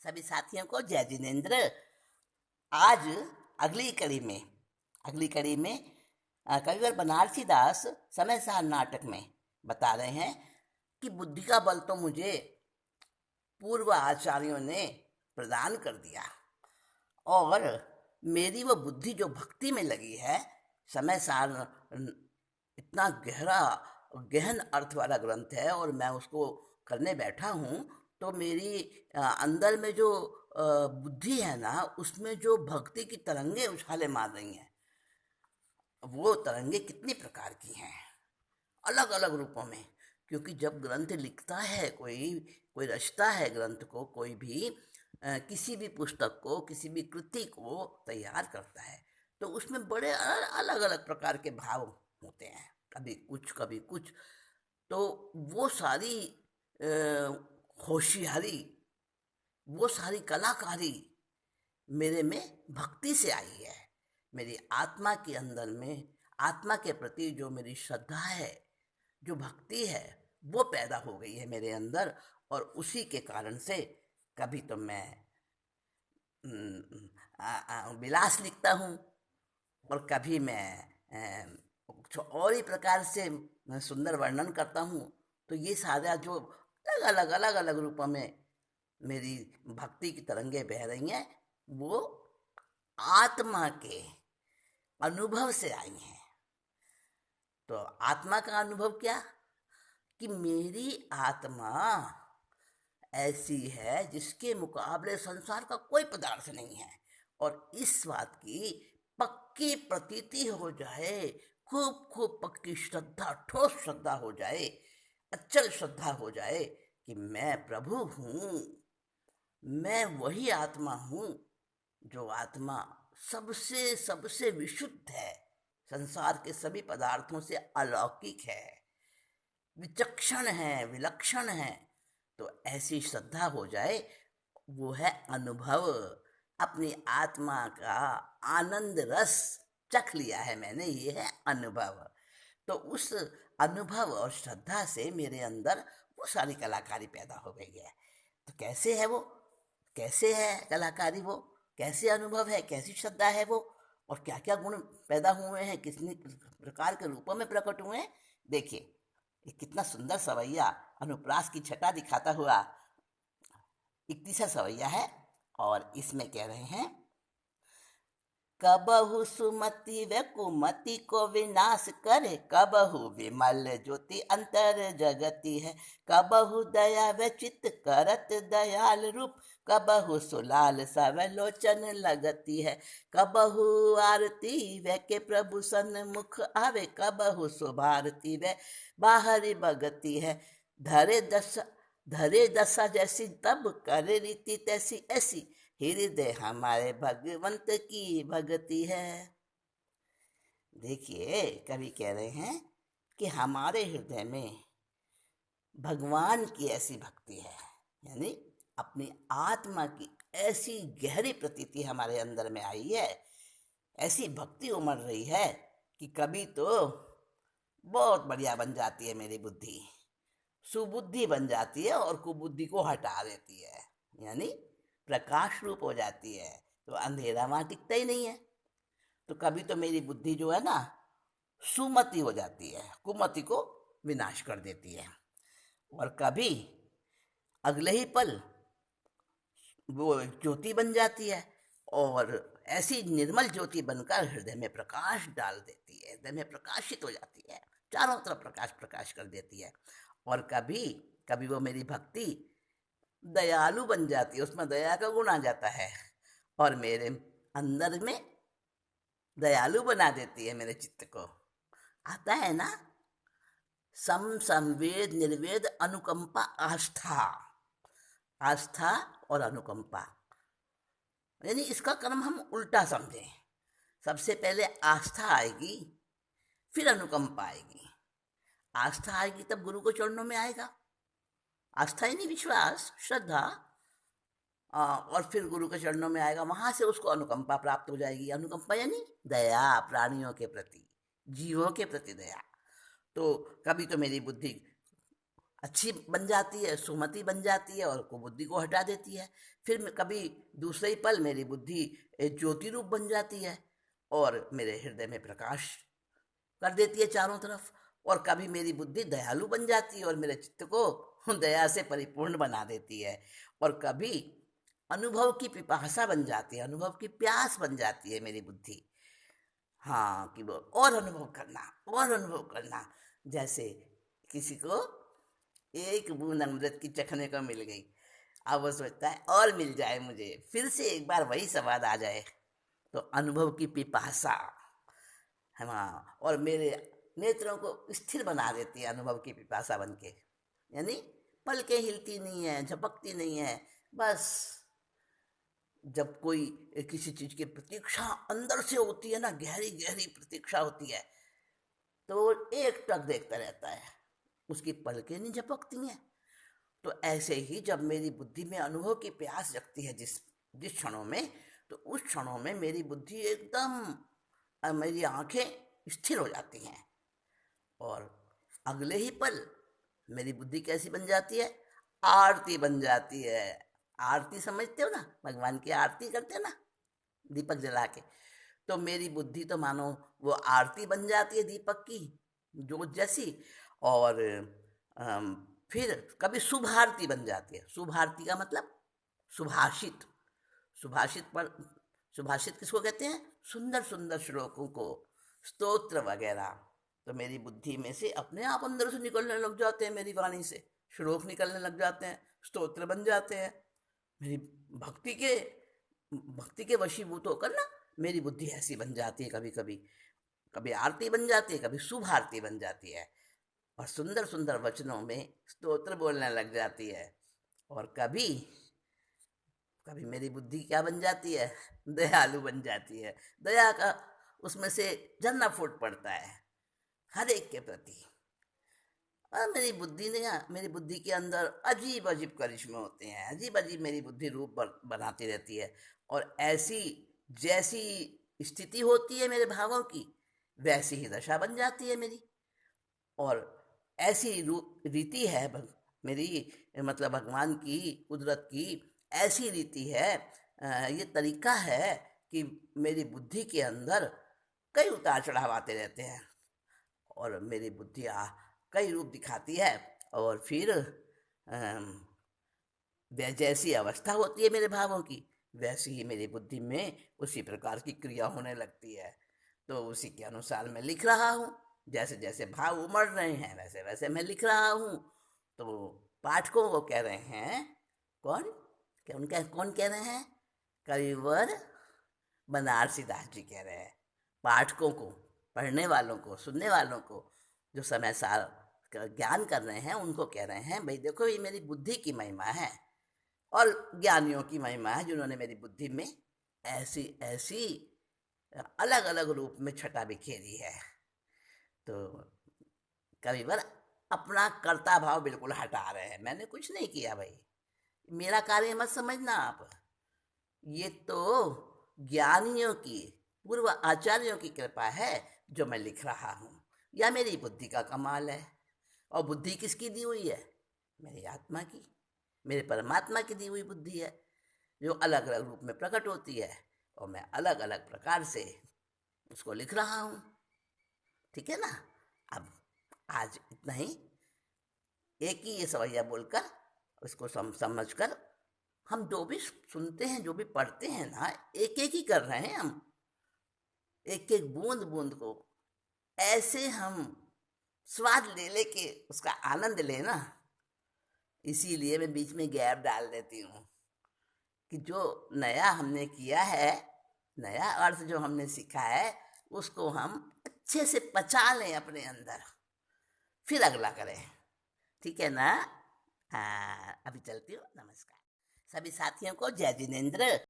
सभी साथियों को जय जिनेन्द्र। आज अगली कड़ी में कविवर बनारसी दास समय सार नाटक में बता रहे हैं कि बुद्धि का बल तो मुझे पूर्व आचार्यों ने प्रदान कर दिया और मेरी वो बुद्धि जो भक्ति में लगी है। समय सार इतना गहन अर्थ वाला ग्रंथ है और मैं उसको करने बैठा हूँ तो मेरी अंदर में जो बुद्धि है ना, उसमें जो भक्ति की तरंगे उछाले मार रही हैं, वो तरंगे कितनी प्रकार की हैं, अलग अलग रूपों में। क्योंकि जब ग्रंथ लिखता है कोई रचता है ग्रंथ को, कोई भी किसी भी पुस्तक को, किसी भी कृति को तैयार करता है तो उसमें बड़े अलग अलग प्रकार के भाव होते हैं, कभी कुछ कभी कुछ। तो वो सारी होशियारी, वो सारी कलाकारी मेरे में भक्ति से आई है। मेरी आत्मा के अंदर में, आत्मा के प्रति जो मेरी श्रद्धा है, जो भक्ति है, वो पैदा हो गई है मेरे अंदर। और उसी के कारण से कभी तो मैं विलास लिखता हूँ और कभी मैं कुछ और ही प्रकार से सुंदर वर्णन करता हूँ। तो ये सारा जो अलग अलग रूपों में मेरी भक्ति की तरंगे बह रही हैं, वो आत्मा के अनुभव से आई हैं। तो आत्मा का अनुभव क्या, कि मेरी आत्मा ऐसी है जिसके मुकाबले संसार का कोई पदार्थ नहीं है। और इस बात की पक्की प्रतीति हो जाए, खूब खूब पक्की श्रद्धा, ठोस श्रद्धा हो जाए, अचल श्रद्धा हो जाए कि मैं प्रभु हूँ, मैं वही आत्मा हूँ जो आत्मा सबसे सबसे विशुद्ध है, संसार के सभी पदार्थों से अलौकिक है, विचक्षण है, विलक्षण है। तो ऐसी श्रद्धा हो जाए, वो है अनुभव। अपनी आत्मा का आनंद रस चख लिया है मैंने, ये है अनुभव। तो उस अनुभव और श्रद्धा से मेरे अंदर वो सारी कलाकारी पैदा हो गई है। तो कैसे है वो, कैसे है कलाकारी वो, कैसे अनुभव है, कैसी श्रद्धा है वो, और क्या क्या गुण पैदा हुए हैं, कितने प्रकार के रूपों में प्रकट हुए हैं। देखिए, ये कितना सुंदर सवैया अनुप्रास की छटा दिखाता हुआ 31वां सवैया है। और इसमें कह रहे हैं, कबहु सुमति व कुमति को विनाश करे, कबहु विमल ज्योति अंतर जगति है, कबहु दया व चित्त करत दयाल रूप, कबहु सुलाल सब लोचन लगती है, कबहु आरती व के प्रभु सन्मुख आवे, कबहु सुभारती व बाहरी भगति है, धरे दशा जैसी तब करे रीति तैसी ऐसी, हृदय हमारे भगवंत की भक्ति है। देखिए, कवि कह रहे हैं कि हमारे हृदय में भगवान की ऐसी भक्ति है, यानी अपनी आत्मा की ऐसी गहरी प्रतीति हमारे अंदर में आई है, ऐसी भक्ति उमड़ रही है कि कभी तो बहुत बढ़िया बन जाती है मेरी बुद्धि, सुबुद्धि बन जाती है और कुबुद्धि को हटा देती है, यानी प्रकाश रूप हो जाती है। तो अंधेरा वहां टिकता ही नहीं है। तो कभी तो मेरी बुद्धि जो है ना, सुमति हो जाती है, कुमति को विनाश कर देती है, और कभी अगले ही पल वो ज्योति बन जाती है और ऐसी निर्मल ज्योति बनकर हृदय में प्रकाश डाल देती है, हृदय में प्रकाशित हो जाती है, चारों तरफ प्रकाश प्रकाश कर देती है। और कभी कभी वो मेरी भक्ति दयालु बन जाती है, उसमें दया का गुण आ जाता है और मेरे अंदर में दयालु बना देती है मेरे चित्त को। आता है ना, सम संवेद निर्वेद अनुकंपा आस्था, आस्था और अनुकंपा, यानी इसका क्रम हम उल्टा समझें। सबसे पहले आस्था आएगी, फिर अनुकंपा आएगी। आस्था आएगी तब गुरु को चरणों में आएगा, आस्था यानी विश्वास, श्रद्धा, और फिर गुरु के चरणों में आएगा, वहां से उसको अनुकंपा प्राप्त हो जाएगी। अनुकंपा यानी दया, प्राणियों के प्रति, जीवों के प्रति दया। तो कभी तो मेरी बुद्धि अच्छी बन जाती है, सुमति बन जाती है और कुबुद्धि को हटा देती है। फिर कभी दूसरे ही पल मेरी बुद्धि एक ज्योति रूप बन जाती है और मेरे हृदय में प्रकाश कर देती है चारों तरफ। और कभी मेरी बुद्धि दयालु बन जाती है और मेरे चित्त को दया से परिपूर्ण बना देती है। और कभी अनुभव की पिपासा बन जाती है, अनुभव की प्यास बन जाती है मेरी बुद्धि। हाँ, कि वो और अनुभव करना, और अनुभव करना। जैसे किसी को एक बूंद अमृत की चखने को मिल गई, अब वो सोचता है और मिल जाए मुझे, फिर से एक बार वही स्वाद आ जाए। तो अनुभव की पिपासा है वहाँ, और मेरे नेत्रों को स्थिर बना देती है अनुभव की पिपासा बन के। यानी पलकें हिलती नहीं है, झपकती नहीं है। बस जब कोई किसी चीज की प्रतीक्षा अंदर से होती है ना, गहरी गहरी प्रतीक्षा होती है, तो वो एक टक देखता रहता है, उसकी पलकें नहीं झपकती हैं। तो ऐसे ही जब मेरी बुद्धि में अनुभव की प्यास जगती है जिस जिस क्षणों में, तो उस क्षणों में मेरी बुद्धि एकदम मेरी आंखें स्थिर हो जाती हैं। और अगले ही पल मेरी बुद्धि कैसी बन जाती है, आरती बन जाती है। आरती समझते हो ना, भगवान की आरती करते हैं ना दीपक जला के। तो मेरी बुद्धि तो मानो वो आरती बन जाती है दीपक की जोत जैसी। और फिर कभी शुभ आरती बन जाती है। शुभ आरती का मतलब सुभाषित। सुभाषित पर सुभाषित किसको कहते हैं, सुंदर सुंदर श्लोकों को, स्तोत्र वगैरह। तो मेरी बुद्धि में से अपने आप अंदर से निकलने लग जाते हैं, मेरी वाणी से श्लोक निकलने लग जाते हैं, स्तोत्र बन जाते हैं। मेरी भक्ति के भक्ति के वशीभूत होकर ना मेरी बुद्धि ऐसी बन जाती है। कभी कभी कभी आरती बन जाती है, कभी शुभ आरती बन जाती है, और सुंदर सुंदर वचनों में स्तोत्र बोलने लग जाती है। और कभी कभी मेरी बुद्धि क्या बन जाती है, दयालु बन जाती है। दया का उसमें से झरना फूट पड़ता है हर एक के प्रति। और मेरी बुद्धि के अंदर अजीब अजीब करिश्मे होते हैं, अजीब अजीब मेरी बुद्धि रूप बनाती रहती है। और ऐसी जैसी स्थिति होती है मेरे भावों की, वैसी ही दशा बन जाती है मेरी। और ऐसी रीति है मेरी, मतलब भगवान की कुदरत की ऐसी रीति है, ये तरीका है कि मेरी बुद्धि के अंदर कई उतार चढ़ाव आते रहते हैं। और मेरी बुद्धि कई रूप दिखाती है। और फिर जैसी अवस्था होती है मेरे भावों की, वैसी ही मेरी बुद्धि में उसी प्रकार की क्रिया होने लगती है। तो उसी के अनुसार मैं लिख रहा हूँ। जैसे जैसे भाव उमड़ रहे हैं वैसे वैसे मैं लिख रहा हूँ। तो पाठकों को कह रहे हैं, कौन कौन कह रहे हैं, कविवर बनारसी दास जी कह रहे हैं पाठकों को, पढ़ने वालों को, सुनने वालों को, जो समय सार ज्ञान कर रहे हैं, उनको कह रहे हैं, भाई देखो ये मेरी बुद्धि की महिमा है और ज्ञानियों की महिमा है, जिन्होंने मेरी बुद्धि में ऐसी ऐसी अलग अलग रूप में छटा बिखेरी है। तो कविवर अपना कर्ता भाव बिल्कुल हटा रहे हैं, मैंने कुछ नहीं किया भाई, मेरा कार्य मत समझना आप। ये तो ज्ञानियों की, पूर्व आचार्यों की कृपा है जो मैं लिख रहा हूँ, या मेरी बुद्धि का कमाल है। और बुद्धि किसकी दी हुई है, मेरी आत्मा की, मेरे परमात्मा की दी हुई बुद्धि है, जो अलग अलग रूप में प्रकट होती है, और मैं अलग अलग प्रकार से उसको लिख रहा हूँ। ठीक है ना। अब आज इतना ही, एक ही ये सवैया बोलकर उसको समझ कर, हम जो भी सुनते हैं, जो भी पढ़ते हैं ना, एक एक ही कर रहे हैं हम, एक एक बूंद बूंद को ऐसे हम स्वाद ले लेके उसका आनंद लेना। इसीलिए मैं बीच में गैप डाल देती हूँ कि जो नया हमने किया है, नया अर्थ जो हमने सीखा है, उसको हम अच्छे से पचा लें अपने अंदर, फिर अगला करें। ठीक है ना। हाँ, अभी चलती हूँ। नमस्कार सभी साथियों को। जय जिनेन्द्र।